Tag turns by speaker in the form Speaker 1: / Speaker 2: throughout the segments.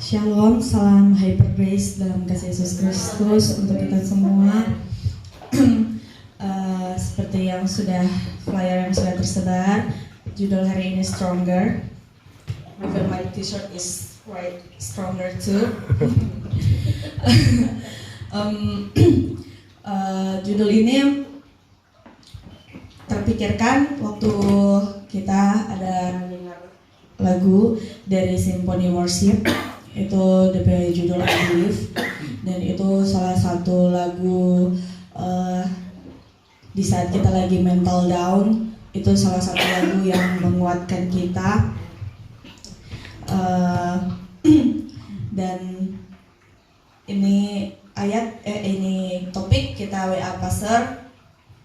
Speaker 1: Shalom, salam hyper grace dalam kasih Yesus Kristus untuk kita semua. Seperti yang flyer yang sudah tersebar, judul hari ini Stronger. Even my t-shirt is quite stronger too. Judul ini terpikirkan waktu kita ada mendengar lagu dari Symphony Worship. Itu DP judul I Believe, dan itu salah satu lagu di saat kita lagi mental down. Itu salah satu lagu yang menguatkan kita. Dan ini ini topik kita WA pastor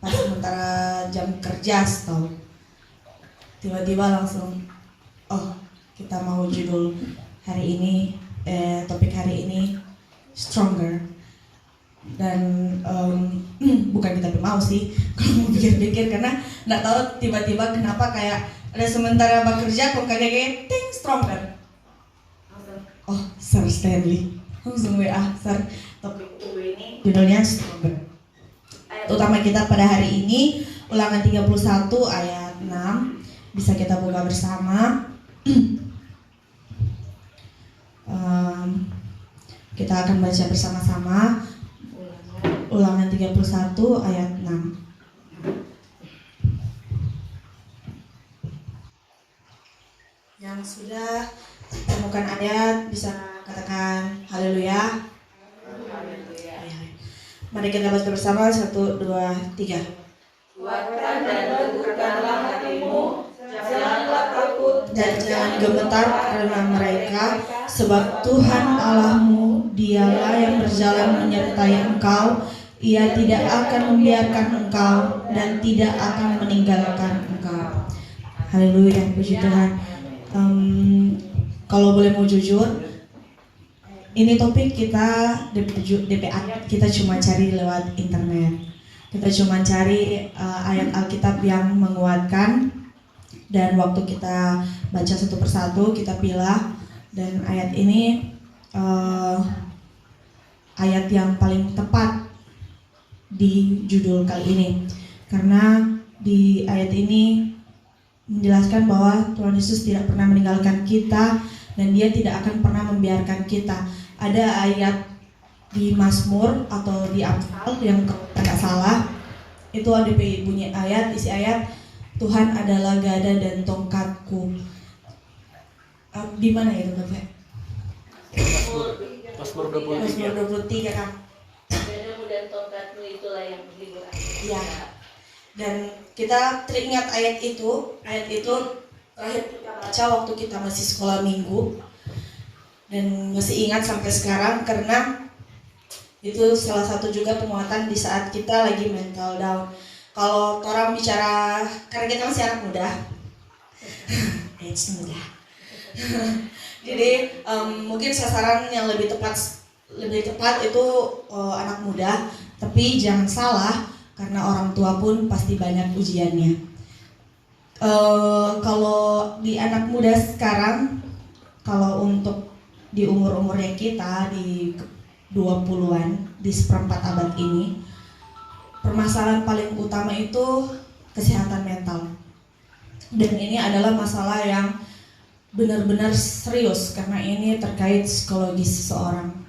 Speaker 1: pas sementara jam kerja atau tiba-tiba langsung kita mau judul hari ini topik hari ini Stronger. Dan bukan kita mau sih kalau mau pikir-pikir, karena nggak tahu tiba-tiba kenapa kayak ada sementara bekerja kok kayak ting Stronger. Sir Stanley langsung WA Sir, topik ini judulnya Stronger. Ayat utama kita pada hari ini Ulangan 31 ayat 6. Bisa kita buka bersama. Kita akan baca bersama-sama Ulangan 31 ayat 6. Yang sudah temukan ayat bisa katakan haleluya. Mari kita baca bersama 1, 2, 3.
Speaker 2: Kuatkan dan teguhkanlah hatimu, janganlah takut
Speaker 1: dan jangan gemetar karena mereka, sebab Tuhan Allahmu dialah yang berjalan menyertai engkau. Ia tidak akan membiarkan engkau dan tidak akan meninggalkan engkau. Haleluya, puji Tuhan. Kalau boleh mau jujur, ini topik kita DP ayat kita cuma cari lewat internet. Kita cuma cari ayat Alkitab yang menguatkan. Dan waktu kita baca satu persatu, kita pilih, dan ayat ini ayat yang paling tepat di judul kali ini. Karena di ayat ini menjelaskan bahwa Tuhan Yesus tidak pernah meninggalkan kita, dan Dia tidak akan pernah membiarkan kita. Ada ayat di Mazmur atau di Amsal yang tidak salah, itu ada bunyi ayat, isi ayat, Tuhan adalah gada dan tongkatku. Di mana itu Bapak?
Speaker 3: Mazmur 23
Speaker 1: kan?
Speaker 2: Gadamu dan tongkatmu itulah yang menghibur aku.
Speaker 1: Iya. Dan kita teringat ayat itu terakhir kita baca waktu kita masih sekolah minggu, dan masih ingat sampai sekarang karena itu salah satu juga penguatan di saat kita lagi mental down. Kalau orang bicara, karena kita masih anak muda, muda. Jadi mungkin sasaran yang lebih tepat itu anak muda. Tapi jangan salah, karena orang tua pun pasti banyak ujiannya. Kalau di anak muda sekarang, kalau untuk di umur-umurnya kita di 20-an, di seperempat abad ini, permasalahan paling utama itu kesehatan mental. Dan ini adalah masalah yang benar-benar serius, karena ini terkait psikologi seseorang.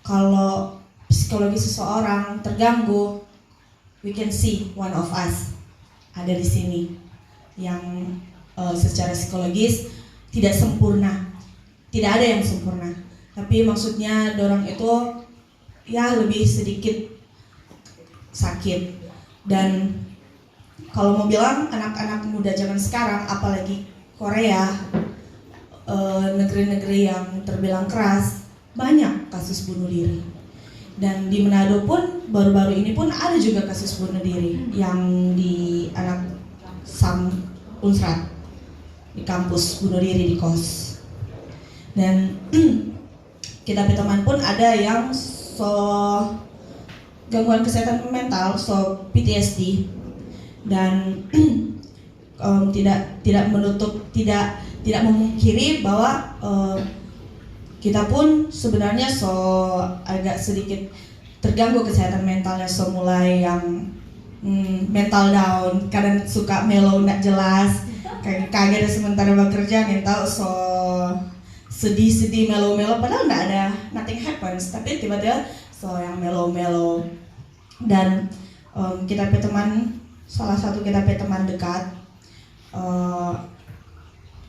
Speaker 1: Kalau psikologi seseorang terganggu, we can see one of us ada di sini yang secara psikologis tidak sempurna. Tidak ada yang sempurna. Tapi maksudnya dorang itu ya lebih sedikit sakit. Dan kalau mau bilang anak-anak muda zaman sekarang, apalagi Korea, negeri-negeri yang terbilang keras, banyak kasus bunuh diri. Dan di Manado pun baru-baru ini pun ada juga kasus bunuh diri yang di anak Sam Unsrat di kampus, bunuh diri di kos. Dan kita teman pun ada yang gangguan kesehatan mental, PTSD, dan tidak memungkiri bahwa kita pun sebenarnya agak sedikit terganggu kesehatan mentalnya, mulai yang mental down, kadang suka mellow nggak jelas, kaget sementara bekerja nih tahu sedih mellow padahal nggak ada, nothing happens, tapi tiba-tiba yang mellow dan kita pe teman, salah satu kita pe teman dekat,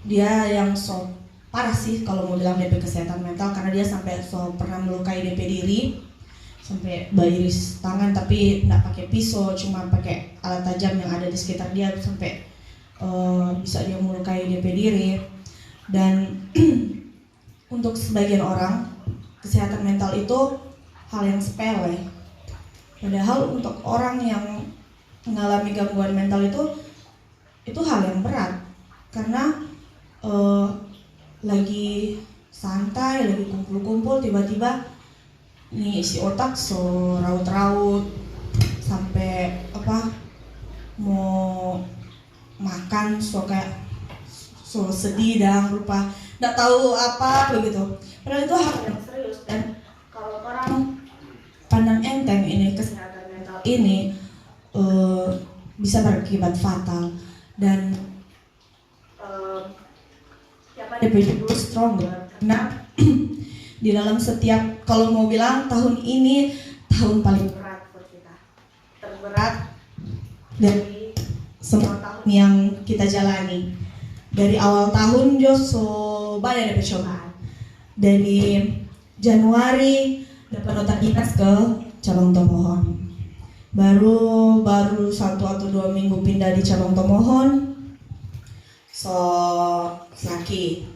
Speaker 1: dia yang parah sih kalau mau bilang DP kesehatan mental, karena dia sampai pernah melukai DP diri, sampai beriris tangan tapi nggak pakai pisau, cuma pakai alat tajam yang ada di sekitar dia, sampai bisa dia melukai DP diri. Dan untuk sebagian orang kesehatan mental itu hal yang sepele, padahal untuk orang yang mengalami gangguan mental itu hal yang berat, karena lagi santai, lagi kumpul-kumpul, tiba-tiba nih isi otak raut-raut, sampai mau makan kayak sedih dan lupa nggak tahu apa begitu. Padahal itu hal yang serius, dan kalau orang pandang enteng ini kesehatan mental ini bisa berakibat fatal. Dan DP dulu stronger, karena di dalam setiap, kalau mau bilang tahun ini tahun paling berat buat kita, terberat dari semua tahun yang kita jalani. Dari awal tahun banyak ada percobaan. Dari Januari dapat nota dinas ke Cabang Tomohon, baru 1 atau 2 minggu pindah di Cabang Tomohon, sakit,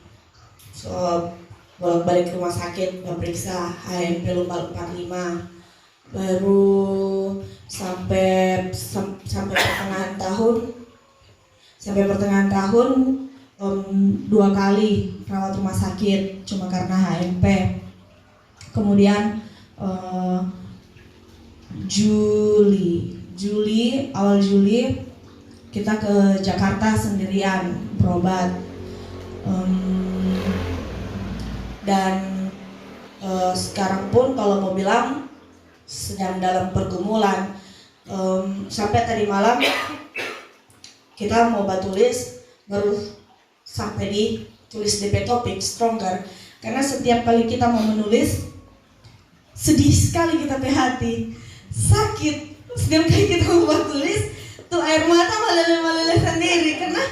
Speaker 1: bolak-balik ke rumah sakit, periksa HMP lupa 45, baru sampai pertengahan tahun 2 kali rawat rumah sakit cuma karena HMP. Kemudian awal Juli kita ke Jakarta sendirian berobat, dan sekarang pun kalau mau bilang sedang dalam pergumulan. Sampai tadi malam kita mau tulis, baru sampai di tulis DP topik stronger, karena setiap kali kita mau menulis sedih sekali kita pe hati, sakit. Setiap kali kita mau tulis tuh air mata meleleh sendiri, karena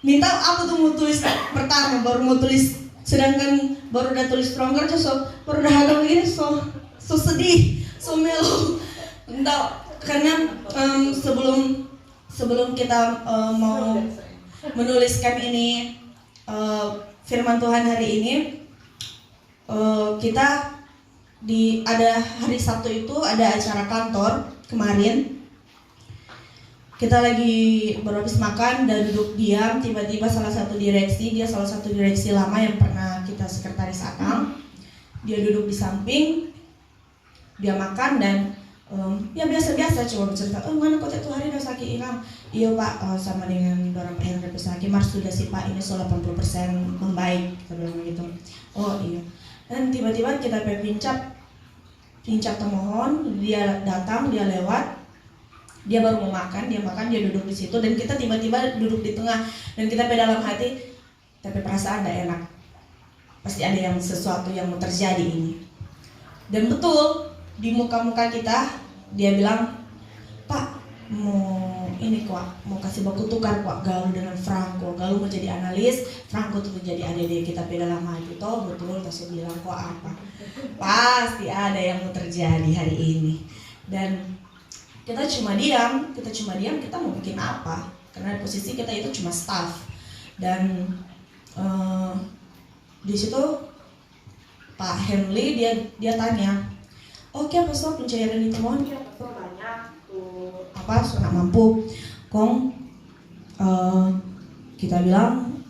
Speaker 1: minta apa tuh mau tulis pertama, baru mau tulis, sedangkan baru udah tulis stronger baru udah agak begini sedih, mellow. Entah, karena sebelum kita mau menuliskan ini firman Tuhan hari ini, kita ada hari Sabtu itu ada acara kantor kemarin. Kita lagi baru habis makan dan duduk diam, tiba-tiba salah satu direksi lama yang pernah kita sekretaris akang, dia duduk di samping, dia makan dan ya biasa-biasa coba bercerita, mana kok itu hari udah sakit inang? Iya pak, sama dengan orang yang udah sakit, Mars sudah sih pak, ini 80% membaik, kita bilang gitu. Oh iya. Dan tiba-tiba kita pincap Tomohon, dia datang, dia lewat, dia baru mau makan, dia duduk di situ, dan kita tiba-tiba duduk di tengah, dan kita dalam hati, tapi perasaan gak enak, pasti ada yang sesuatu yang mau terjadi ini. Dan betul, di muka-muka kita, dia bilang, Pak, mau kasih baku tukar kok, gaul dengan Franco, gaul mau jadi analis, Franco tuh jadi ADD kita dalam hati, toh betul, terus bilang kok apa, pasti ada yang mau terjadi hari ini. Dan kita cuma diam, kita mau bikin apa? Karena posisi kita itu cuma staff. Dan di situ Pak Henley dia tanya, oke apa soal pencairan itu mohon banyak tuh nak mampu, Kong. Kita bilang,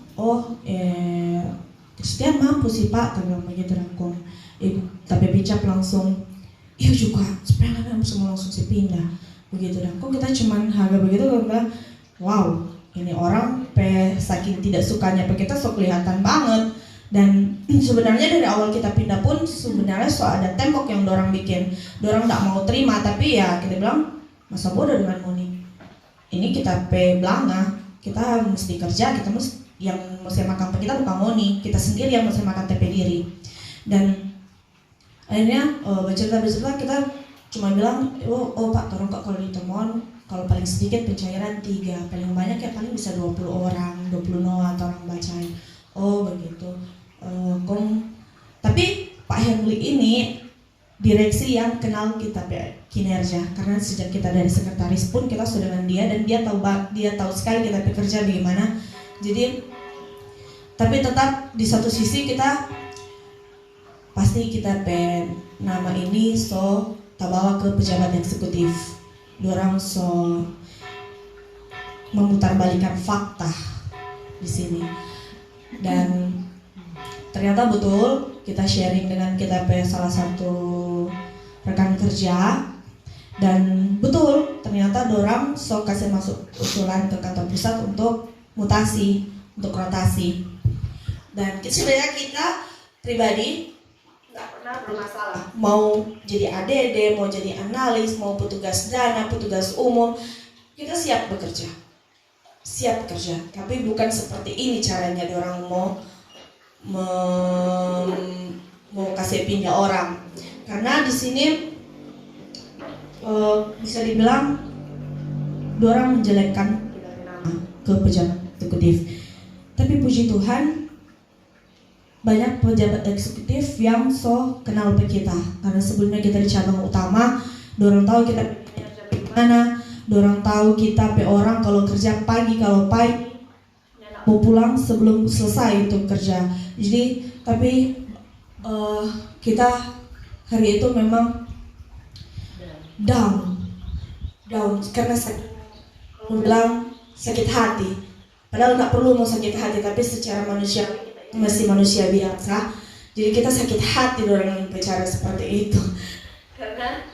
Speaker 1: Christian mampu sih Pak, tapi begitu dan Kong. Tapi Picap langsung, iya juga, supaya nggak semua langsung sih pindah. Begitu dan kok kita cuman harga begitu, gue bilang wow, ini orang saking tidak sukanya kita kelihatan banget. Dan sebenarnya dari awal kita pindah pun sebenarnya ada tembok yang dorang bikin, dorang nggak mau terima, tapi ya kita bilang masa bodoh dengan Moni. Ini kita pe belanga, kita mesti kerja, kita mesti yang mesti makan kita bukan Moni, kita sendiri yang mesti makan TP diri. Dan akhirnya bercerita kita cuma bilang, oh Pak, tolong kok kalau ditemuan, kalau paling sedikit pencairan 3, paling banyak ya paling bisa 20 orang, 20 noa atau orang bacain. Oh begitu. Tapi Pak Henry ini direksi yang kenal kita kinerja, karena sejak kita dari sekretaris pun kita sudah dengan dia, dan dia tahu sekali kita bekerja bagaimana. Jadi tapi tetap di satu sisi kita pasti kita nama ini tak bawa ke pejabat eksekutif. Dorang memutarbalikkan fakta di sini. Dan ternyata betul kita sharing dengan kita salah satu rekan kerja, dan betul ternyata dorang kasih masuk usulan ke kantor pusat untuk mutasi, untuk rotasi. Dan sebenarnya kita pribadi nggak pernah bermasalah mau jadi ADD, mau jadi analis, mau petugas dana, petugas umum, kita siap bekerja. Tapi bukan seperti ini caranya orang mau kasih pindah orang, karena di sini bisa dibilang orang menjelekkan nama ke pejabat eksekutif. Tapi puji Tuhan banyak pejabat eksekutif yang kenal ke kita, karena sebelumnya kita di cabang utama, dorang tahu kita kerja bagaimana, dorang tahu kita orang kalau kerja pagi, kalau pagi mau pulang sebelum selesai untuk kerja. Jadi tapi kita hari itu memang down karena bilang sakit hati, padahal nggak perlu mau sakit hati, tapi secara manusia masih manusia biasa, jadi kita sakit hati orang bicara seperti itu, karena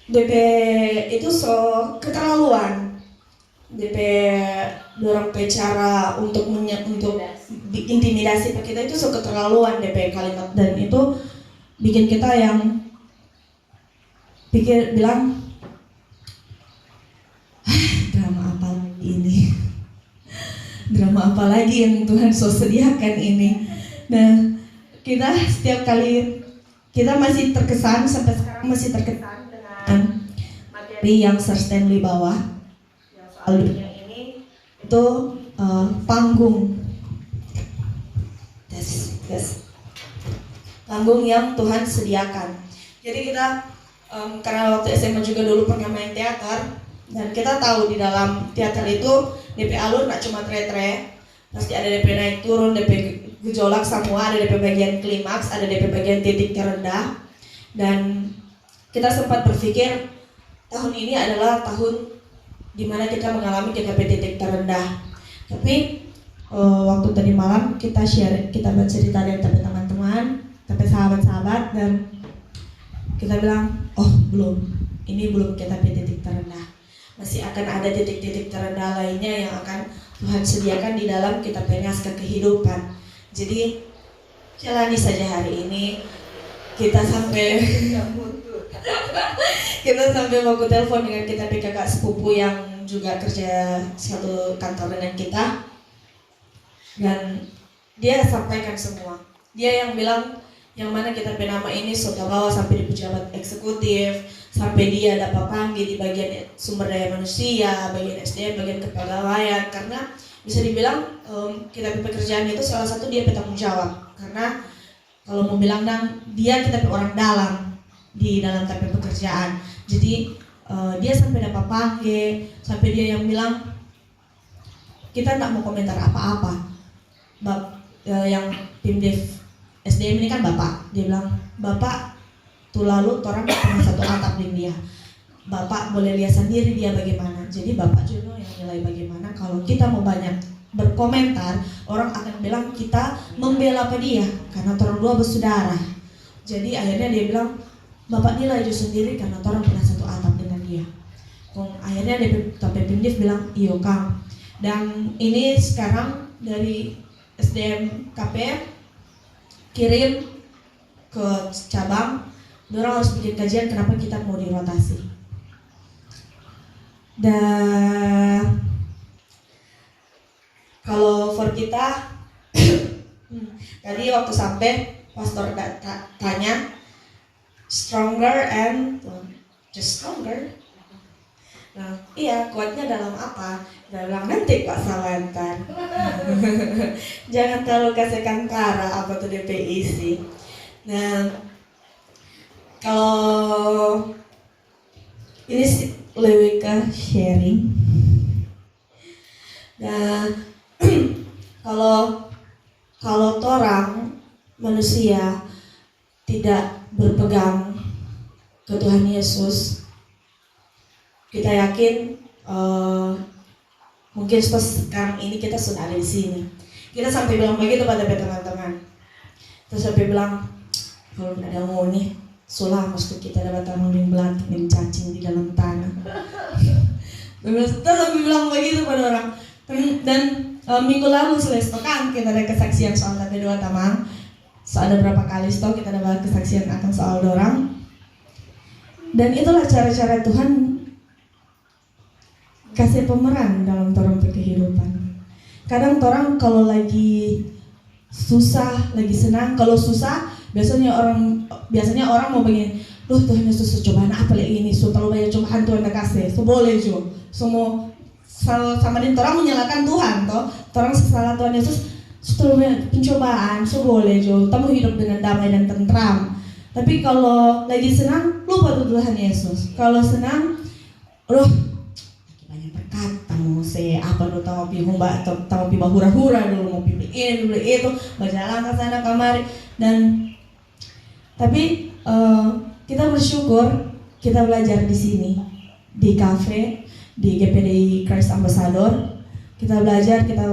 Speaker 1: DP itu keterlaluan. DP orang bicara untuk intimidasi kita itu keterlaluan DP kalimat, dan itu bikin kita yang bilang drama apa ini, drama apa lagi yang Tuhan sediakan ini. Nah, kita setiap kali kita masih terkesan, sampai sekarang masih terkesan dengan materi yang Sir Stanley bawa, yang soal dunia ini itu panggung. Yes. Panggung yang Tuhan sediakan. Jadi kita karena waktu SMA juga dulu pernah main teater, dan kita tahu di dalam teater itu DP alur nggak cuma tre-tre, pasti ada DP naik turun, DP gejolak semua, ada DP bagian klimaks, ada DP bagian titik terendah. Dan kita sempat berpikir tahun ini adalah tahun dimana kita mengalami titik terendah. Tapi waktu tadi malam kita bercerita dengan teman-teman, tapi sahabat-sahabat, dan kita bilang, ini belum kita titik terendah. Masih akan ada titik-titik terendah lainnya yang akan Tuhan sediakan di dalam kita naskah kehidupan. Jadi jalani saja hari ini. Kita sampai mau telepon dengan kita kakak sepupu yang juga kerja satu kantor dengan kita, dan dia sampaikan semua. Dia yang bilang yang mana kita nama ini sudah bawa sampai di pejabat eksekutif, sampai dia dapat panggil di bagian sumber daya manusia, bagian SDM, bagian kepegawaian, karena bisa dibilang kita pekerjaan itu salah satu dia bertanggung jawab, karena kalau mau bilang dia kita orang dalam di dalam tapi pekerjaan. Jadi dia sampai dapat panggil, sampai dia yang bilang kita nggak mau komentar apa-apa. Yang Pimdev SDM ini kan Bapak, dia bilang, Bapak tuh lalu orang pernah satu atap dengan dia, Bapak boleh lihat sendiri dia bagaimana. Jadi Bapak juga yang nilai bagaimana. Kalau kita mau banyak berkomentar, orang akan bilang kita membela dia, karena orang dua bersaudara. Jadi akhirnya dia bilang, Bapak nilai itu sendiri karena orang pernah satu atap dengan dia. Akhirnya dia Pimdev bilang, iyo Kang. Dan ini sekarang dari SDM KPM kirim ke cabang, dorang harus bikin kajian kenapa kita mau dirotasi. Dan kalau for kita tadi waktu sampai pastor tanya stronger and just stronger. Nah, iya, kuatnya dalam apa? Dia bilang nanti Pak Salantan. Jangan terlalu kasih kantara apa tuh DPI sih. Nah, kalau ini sih lebih ke sharing. Nah, kalau orang manusia tidak berpegang ke Tuhan Yesus, kita yakin mungkin sekarang ini kita sudah ada di sini. Kita sampai bilang begitu pada teman-teman. Terus sampai bilang kalau ada mau nih, sulah mesti kita dapat tanamin belati dan cacing di dalam tanah. Terus sampai bilang begitu pada orang. Dan minggu lalu selesai pekan kita ada kesaksian soal ada dua tamang. So ada berapa kali kita dapat kesaksian akan soal dorang. Dan itulah cara-cara Tuhan kasih pemeran dalam torang kehidupan. Kadang orang kalau lagi susah, lagi senang, kalau susah biasanya orang mau begini, loh Tuhan Yesus cobaan apa lagi ini, so terlalu banyak cobaan Tuhan dah kasih, so boleh jo, semua sama dengan orang menyalahkan Tuhan toh, orang salah Tuhan Yesus, so terlalu banyak pencobaan, so boleh jo, kamu hidup dengan damai dan tentram. Tapi kalau lagi senang, lupa tuh Tuhan Yesus. Kalau senang, loh banyak berkat, tamu saya apa lo tamu pi humba, tamu pi bahura-hura dulu mau pi ini dulu itu, berjalan ke sana kemari dan tapi kita bersyukur kita belajar di sini di kafe di GPDI Christ Ambassador. Kita belajar, kita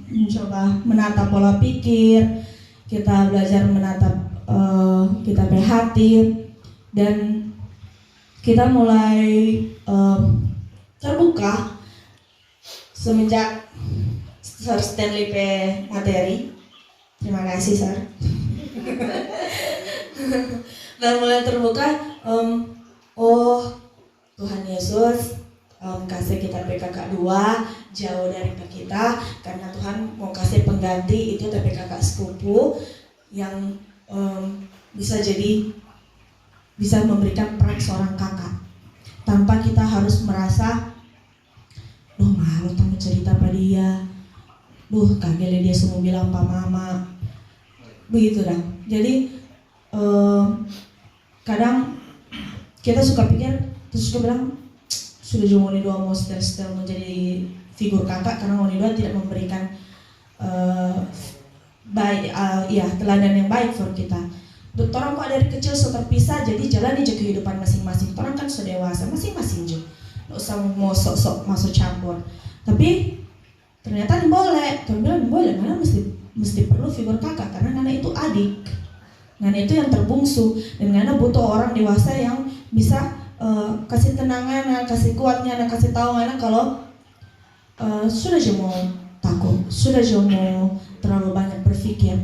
Speaker 1: mencoba menata pola pikir, kita belajar menatap kita hati dan kita mulai terbuka semenjak Sir Stanley P. materi. Terima kasih Sir. Dan mulai terbuka, oh Tuhan Yesus kasih kita PKK 2 jauh dari kita karena Tuhan mau kasih pengganti itu PKK sepupu yang bisa memberikan peran seorang kakak tanpa kita harus merasa loh malu tamu cerita pada dia, kaget dia semua bilang pak mama begitu dah. Jadi kadang kita suka pikir terus suka bilang sudah cuma Ngoni Dua mau setel menjadi figur kakak karena Ngoni Dua tidak memberikan teladan yang baik for kita. Orang kok dari kecil sudah terpisah, jadi jalani aja kehidupan masing-masing. Orang kan sudah dewasa, masing-masing juga. Nggak usah mau sok-sok masuk campur. Tapi ternyata boleh, kan bilang boleh, karena mesti perlu figur kakak karena Ngana itu adik, Ngana itu yang terbungsu dan Ngana butuh orang dewasa yang bisa kasih tenangan, kasih kuatnya, dan kasih tahu Ngana kalau sudah aja mau takut, sudah aja mau terlalu banyak berpikir.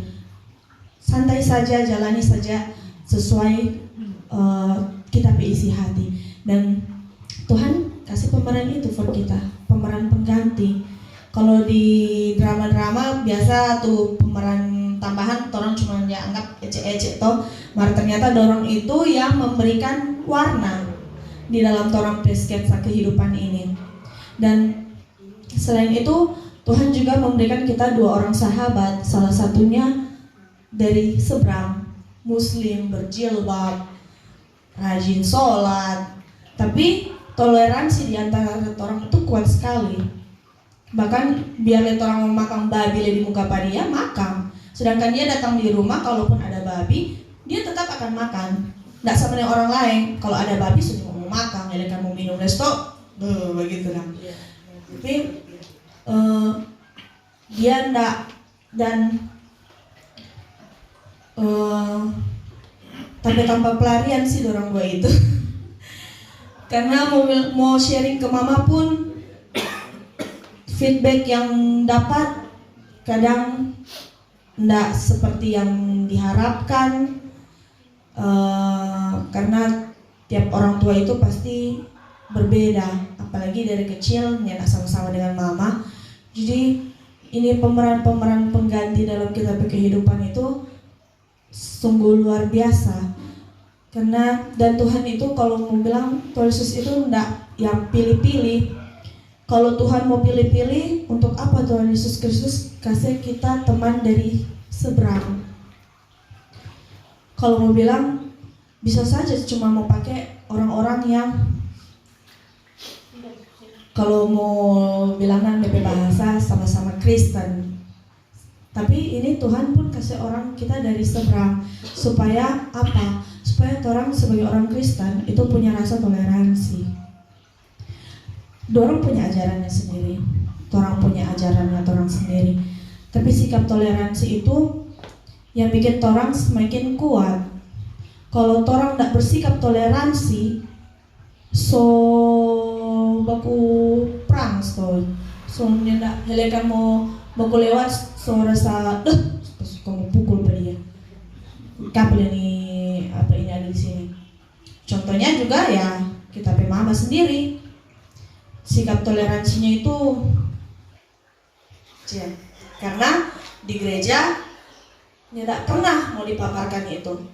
Speaker 1: Santai saja, jalani saja sesuai kita isi hati. Dan Tuhan kasih pemeran itu for kita, pemeran pengganti. Kalau di drama-drama biasa tuh pemeran tambahan, orang cuma dianggap ecek-ecek toh. Maka ternyata dorong itu yang memberikan warna di dalam torang sketsa kehidupan ini. Dan selain itu Tuhan juga memberikan kita 2 orang sahabat, salah satunya dari seberang, muslim, berjilbab, rajin sholat, tapi toleransi di antara orang itu kuat sekali. Bahkan biar lihat orang makan babi di muka dia makan, sedangkan dia datang di rumah kalaupun ada babi dia tetap akan makan. Nggak sama dengan orang lain, kalau ada babi sudah mau makan, ya kan mau minum resto, begitu kan. Tapi dia nggak dan tapi tanpa pelarian sih orang gua itu. Karena mau sharing ke mama pun feedback yang dapat kadang ndak seperti yang diharapkan, karena tiap orang tua itu pasti berbeda, apalagi dari kecil nyenak sama-sama dengan mama. Jadi ini pemeran-pemeran pengganti dalam kitab kehidupan itu sungguh luar biasa. Karena dan Tuhan itu kalau mau bilang Tuhan Yesus itu ndak yang pilih-pilih. Kalau Tuhan mau pilih-pilih, untuk apa Tuhan Yesus Kristus kasih kita teman dari seberang? Kalau mau bilang, bisa saja cuma mau pakai orang-orang yang, kalau mau bilangan DP bahasa sama-sama Kristen. Tapi ini Tuhan pun kasih orang kita dari seberang. Supaya apa? Supaya orang sebagai orang Kristen itu punya rasa toleransi. Dorang punya ajarannya sendiri, orang punya ajarannya orang sendiri. Tapi sikap toleransi itu yang bikin orang semakin kuat. Kalau orang tidak bersikap toleransi, so baku perang, so nyendak helekan mau baku lewat, so rasa kamu pukul pada dia. Kapal ini apa ini ada di sini. Contohnya juga ya kita pe mama sendiri. Sikap toleransinya itu karena di gereja tidak pernah mau dipaparkan itu,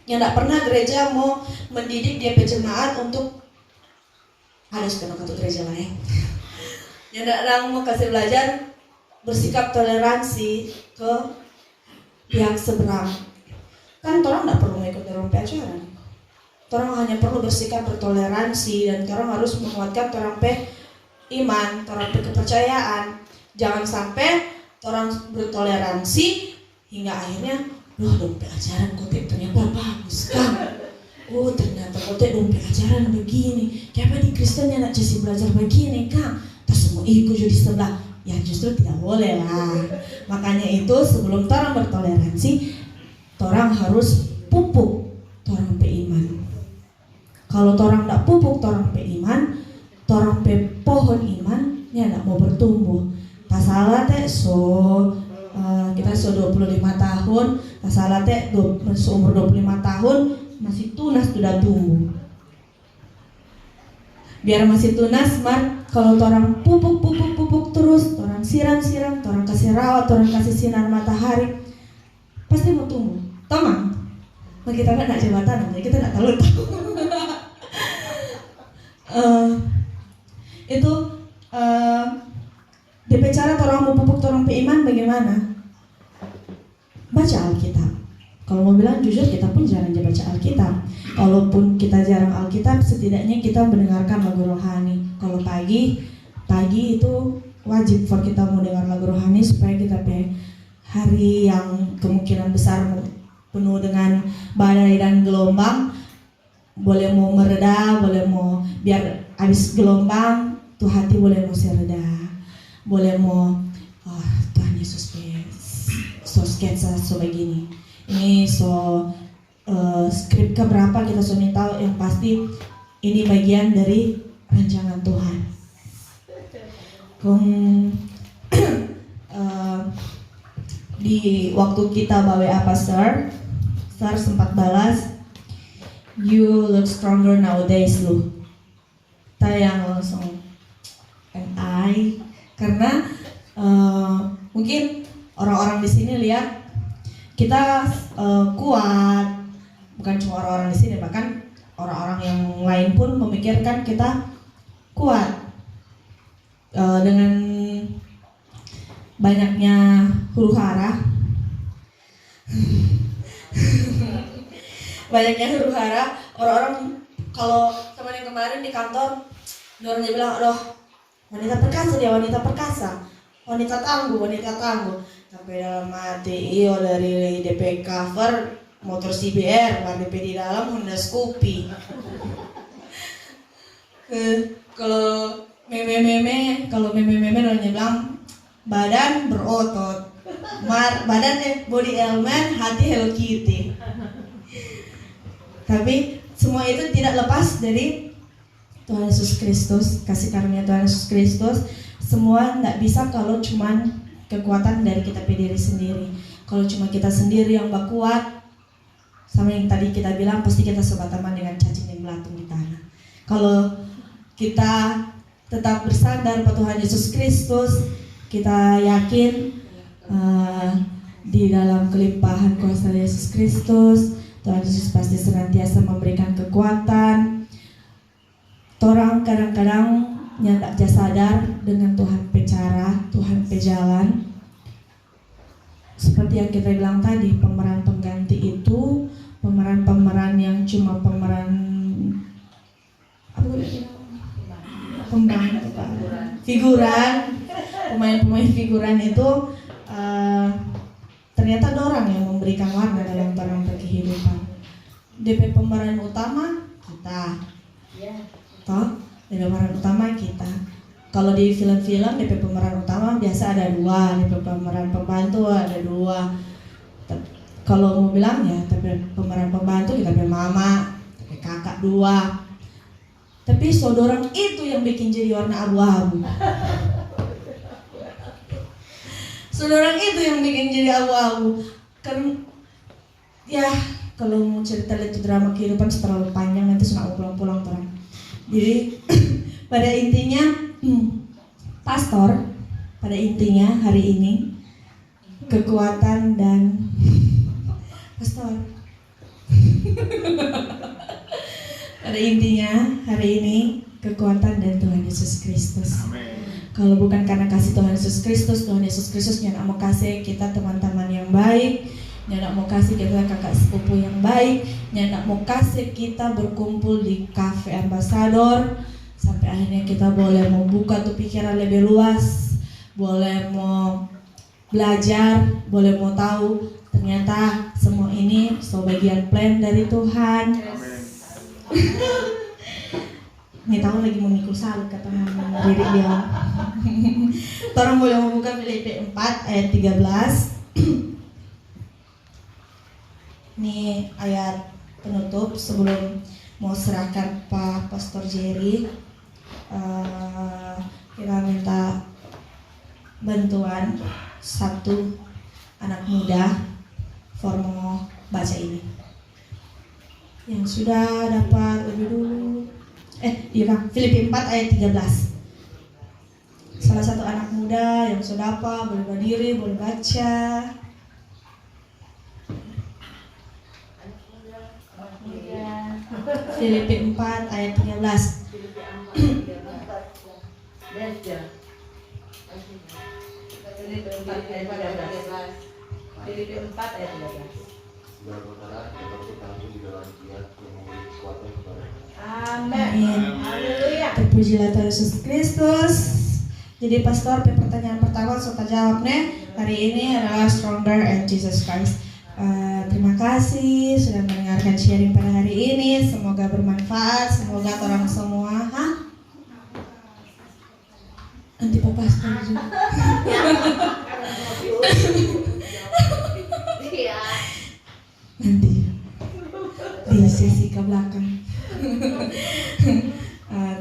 Speaker 1: tidak pernah gereja mau mendidik dia jemaat untuk harus kena ke gereja lain. Tidak mau kasih belajar bersikap toleransi ke pihak seberang. Kan orang tidak perlu mengikuti orang ajaran. Orang hanya perlu bersikap bertoleransi, dan orang harus menguatkan orang pe iman, orang pe kepercayaan. Jangan sampai orang bertoleransi hingga akhirnya, loh dompet ajaran kote ternyata bagus kan? Oh ternyata kote dompet ajaran begini. Kenapa di Kristen nak jadi belajar begini kan? Terus semua ikut jadi sebelah. Ya justru tidak boleh lah. Makanya itu sebelum orang bertoleransi, orang harus pupuk orang pe iman. Kalau orang tidak pupuk orang pe iman, orang pe pohon iman nya tidak mau bertumbuh. Pasalah teh kita 25 tahun, pasalah teh seumur 25 tahun masih tunas sudah tumbuh. Biar masih tunas, kalau orang pupuk terus, orang siram, orang kasih rawat, orang kasih sinar matahari, pasti mau tumbuh. Teman, kita kan nak jabatan, jadi kita nak tahu. DP cara orang mau pupuk orang pe iman bagaimana? Baca Alkitab. Kalau mau bilang jujur, kita pun jarang baca Alkitab. Kalaupun kita jarang Alkitab, setidaknya kita mendengarkan lagu rohani. Kalau pagi itu wajib for kita mau dengar lagu rohani supaya kita pe hari yang kemungkinan besar penuh dengan badai dan gelombang, boleh mau mereda, boleh mau biar habis gelombang tuh hati boleh mau sereda, boleh mau Tuhan Yesus so sketsa so begini. Ini skrip keberapa kita so tahu, yang pasti ini bagian dari rancangan Tuhan. Di waktu kita bawa pastor sempat balas, "You look stronger nowadays," lu. Tayang langsung karena mungkin orang-orang di sini lihat kita kuat, bukan cuma orang-orang di sini, bahkan orang-orang yang lain pun memikirkan kita kuat. Dengan banyaknya huru-hara, orang-orang kalau teman yang kemarin di kantor, orangnya bilang, aduh, wanita perkasa, wanita tangguh. Sampai dalam hati, iyo dari DP cover motor CBR, DP di dalam Honda Scoopy. Kalau meme orangnya bilang badan berotot, body element, hati Hello Kitty. Tapi semua itu tidak lepas dari Tuhan Yesus Kristus, kasih karunia Tuhan Yesus Kristus. Semua tidak bisa kalau cuman kekuatan dari kita diri sendiri. Kalau cuma kita sendiri yang kuat, sama yang tadi kita bilang, pasti kita sobat teman dengan cacing yang belatung di tanah. Kalau kita tetap bersandar pada Tuhan Yesus Kristus, kita yakin di dalam kelimpahan kuasa Yesus Kristus, Tuhan Yesus pasti senantiasa memberikan kekuatan. Orang kadang-kadang nyandak sadar dengan Tuhan pecara, Tuhan pejalan. Seperti yang kita bilang tadi, pemeran pengganti itu pemeran-pemeran yang cuma pemeran pembantu, figuran, pemain-pemain figuran itu ternyata ada orang yang memberikan warna dalam orang kehidupan. DP pemeran utama kita, toh DP pemeran utama kita. Kalau di film-film DP pemeran utama biasa ada 2, DP pemeran pembantu ada 2. Kalau mau bilang ya, DP pemeran pembantu kita DP mama, DP kakak 2. Tapi saudara itu yang bikin jadi warna abu-abu. Saudara itu yang bikin jadi abu-abu. Kan ya kalau mau cerita itu drama kehidupan terlalu panjang, nanti sudah mau pulang-pulang terang. Jadi pada intinya pastor, pada intinya hari ini kekuatan dan pastor. Pada intinya hari ini kekuatan dan Tuhan Yesus Kristus. Kalau bukan karena kasih Tuhan Yesus Kristus yang mau kasih kita teman-teman yang baik, yang mau kasih kita kakak sepupu yang baik, yang mau kasih kita berkumpul di Cafe Ambassador, sampai akhirnya kita boleh membuka tuh pikiran lebih luas, boleh mau belajar, boleh mau tahu ternyata semua ini sebagian plan dari Tuhan. Ini tahu lagi mau mikul salib kata diri dia. Orang boleh membuka Filipi 4 ayat 13. Ini ayat penutup sebelum mau serahkan Pak Pastor Jerry. Kita minta bantuan satu anak muda mau baca ini. Yang sudah dapat lebih dulu. Iya Kang, Filipi 4 ayat 13. Salah satu anak muda yang sudah apa, boleh berdiri, boleh baca. Filipi 4 ayat 13.
Speaker 2: Filipi 4 ayat 13.
Speaker 1: Amin. Terpujilah Tuhan Yesus Kristus. Jadi pastor, pertanyaan pertama saya jawabnya hari ini adalah Stronger and Jesus Christ. Terima kasih sudah mendengarkan sharing pada hari ini. Semoga bermanfaat. Semoga orang semua. Nanti Pak Pastor juga. Nanti di sesi ke belakang.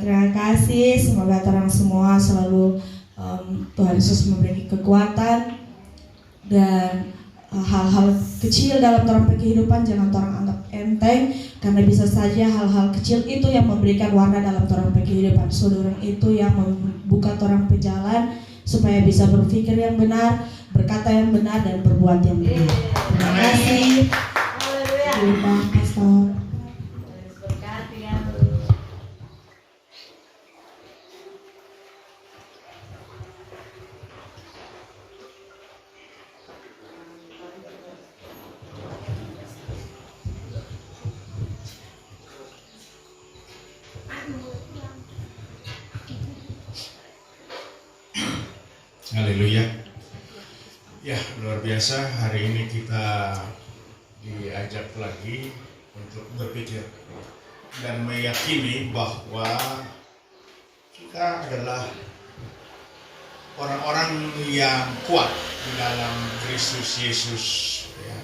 Speaker 1: Terima kasih. Semoga orang semua selalu Tuhan Yesus memberi kekuatan dan hal-hal kecil dalam orang kehidupan jangan orang anggap enteng, karena bisa saja hal-hal kecil itu yang memberikan warna dalam orang kehidupan. Saudara itu yang membuka orang pejalan supaya bisa berpikir yang benar, berkata yang benar, dan berbuat yang benar. Terima kasih. Terima kasih.
Speaker 4: Haleluya. Ya, luar biasa. Hari ini kita diajak lagi untuk berpikir dan meyakini bahwa kita adalah orang-orang yang kuat di dalam Kristus Yesus, ya,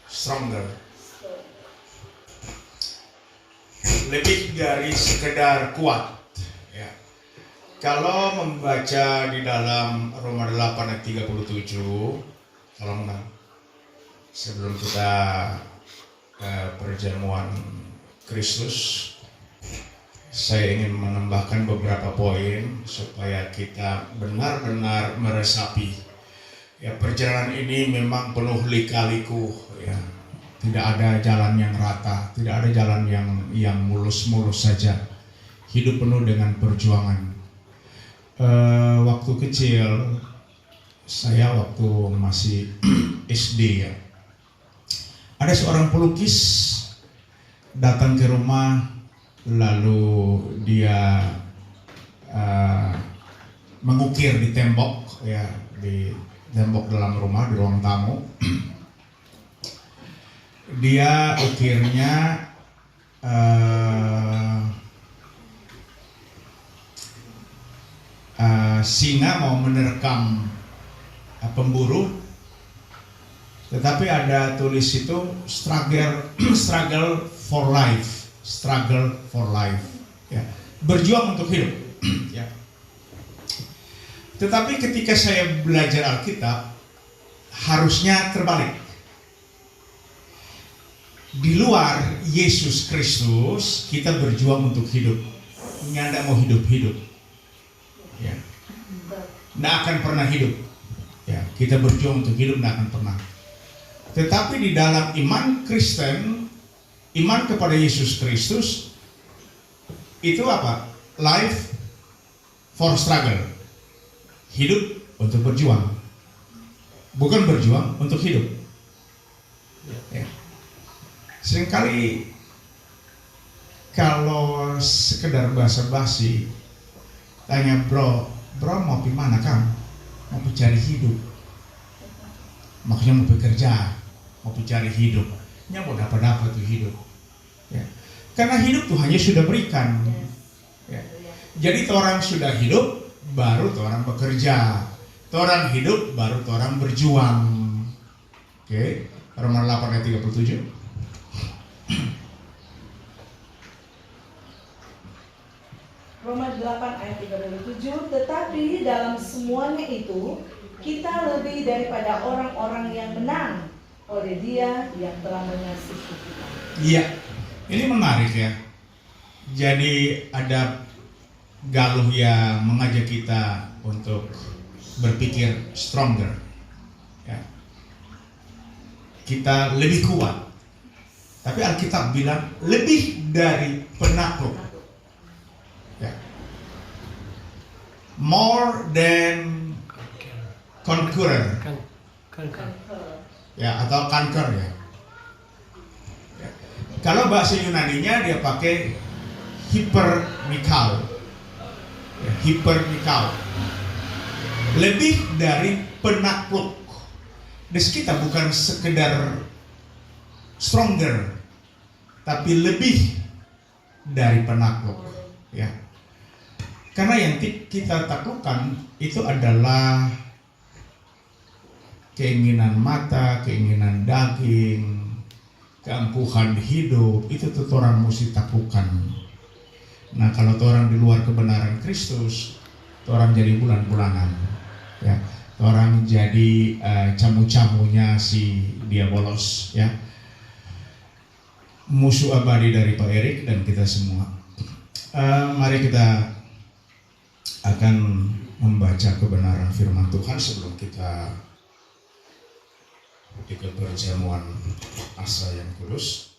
Speaker 4: stronger. Lebih dari sekedar kuat. Kalau membaca di dalam Roma 8 ayat 37, tolong Sebelum kita perjamuan Kristus, saya ingin menambahkan beberapa poin supaya kita benar-benar meresapi. Ya, perjalanan ini memang penuh lika-liku, ya. Tidak ada jalan yang rata, tidak ada jalan yang mulus-mulus saja. Hidup penuh dengan perjuangan. Waktu kecil, saya waktu masih SD, ya, ada seorang pelukis datang ke rumah, lalu dia mengukir di tembok, ya, di tembok dalam rumah, di ruang tamu. Dia ukirnya singa mau menerkam pemburu, tetapi ada tulis itu struggle for life, ya, berjuang untuk hidup. Ya. Tetapi ketika saya belajar Alkitab, harusnya terbalik. Di luar Yesus Kristus, kita berjuang untuk hidup. Nggak mau hidup-hidup. Ya. Nggak akan pernah hidup. Ya, kita berjuang untuk hidup, nggak akan pernah. Tetapi di dalam iman Kristen, iman kepada Yesus Kristus, itu apa? Life for struggle. Hidup untuk berjuang, bukan berjuang untuk hidup. Ya. Seringkali kalau sekedar basa-basi tanya bro mau pi mana kan? Mau cari hidup, maksudnya mau bekerja, mau cari hidup, mau dapat tuh hidup. Ya. Karena hidup Tuhan sudah berikan. Ya. Jadi orang sudah hidup, baru orang bekerja, orang hidup, baru orang berjuang. Oke, Roma 8 ayat 37.
Speaker 3: Roma 8 ayat 37, tetapi dalam semuanya itu kita lebih daripada orang-orang yang menang oleh Dia yang telah mengasihi kita.
Speaker 4: Iya, ini menarik ya. Jadi ada Galuh yang mengajak kita untuk berpikir stronger, ya. Kita lebih kuat. Tapi Alkitab bilang lebih dari penakluk, ya. More than conqueror, ya, atau conquer, ya. Ya. Kalau bahasa Yunaninya dia pakai hypernikao. Ya, hypernikao, lebih dari penakluk. Dan kita bukan sekedar stronger, tapi lebih dari penakluk, ya. Karena yang kita taklukkan itu adalah keinginan mata, keinginan daging, keangkuhan hidup. Itu tuh orang mesti taklukkan. Nah, kalau orang di luar kebenaran Kristus, orang jadi bulan-bulanan, ya, orang jadi camu-camunya si diabolos, ya, musuh abadi dari Pak Erik dan kita semua. Mari kita akan membaca kebenaran firman Tuhan sebelum kita ikut perjamuan Asa yang kudus.